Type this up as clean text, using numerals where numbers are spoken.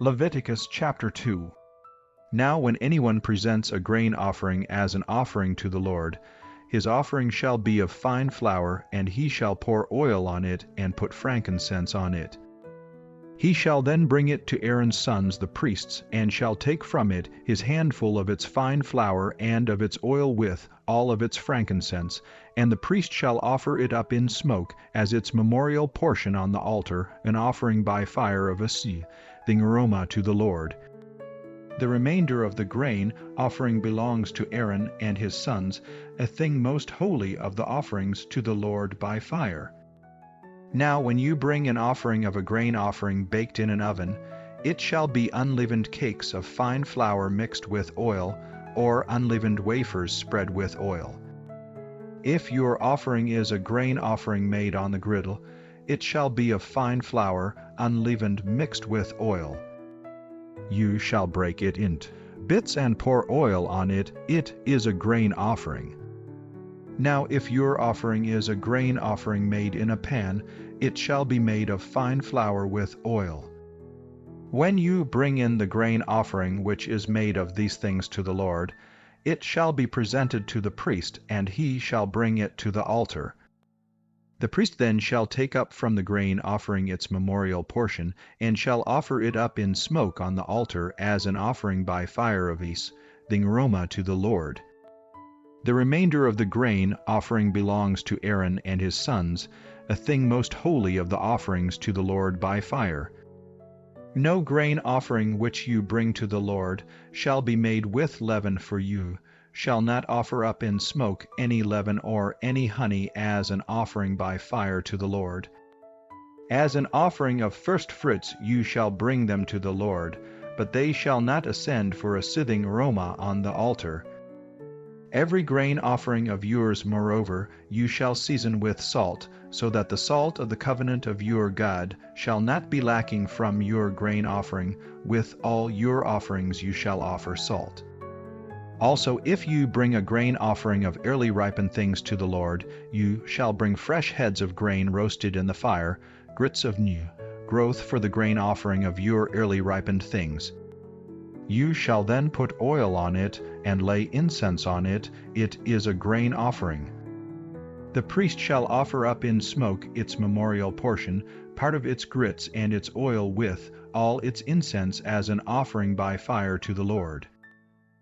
Leviticus chapter 2. Now when anyone presents a grain offering as an offering to the Lord, his offering shall be of fine flour, and he shall pour oil on it and put frankincense on it. He shall then bring it to Aaron's sons the priests, and shall take from it his handful of its fine flour and of its oil with all of its frankincense, and the priest shall offer it up in smoke as its memorial portion on the altar, an offering by fire of a the aroma to the Lord. The remainder of the grain offering belongs to Aaron and his sons, a thing most holy of the offerings to the Lord by fire. Now when you bring an offering of a grain offering baked in an oven, it shall be unleavened cakes of fine flour mixed with oil, or unleavened wafers spread with oil. If your offering is a grain offering made on the griddle, it shall be of fine flour, unleavened mixed with oil. You shall break it into bits and pour oil on it. It is a grain offering. Now if your offering is a grain offering made in a pan, it shall be made of fine flour with oil. When you bring in the grain offering which is made of these things to the Lord, it shall be presented to the priest, and he shall bring it to the altar. The priest then shall take up from the grain offering its memorial portion, and shall offer it up in smoke on the altar as an offering by fire of the aroma to the Lord. The remainder of the grain offering belongs to Aaron and his sons, a thing most holy of the offerings to the Lord by fire. No grain offering which you bring to the Lord shall be made with leaven, for you shall not offer up in smoke any leaven or any honey as an offering by fire to the Lord. As an offering of first fruits you shall bring them to the Lord, but they shall not ascend for a soothing aroma on the altar. Every grain offering of yours, moreover, you shall season with salt, so that the salt of the covenant of your God shall not be lacking from your grain offering. With all your offerings you shall offer salt. Also, if you bring a grain offering of early ripened things to the Lord, you shall bring fresh heads of grain roasted in the fire, grits of new growth for the grain offering of your early ripened things. You shall then put oil on it and lay incense on it. It is a grain offering. The priest shall offer up in smoke its memorial portion, part of its grits and its oil with all its incense as an offering by fire to the Lord.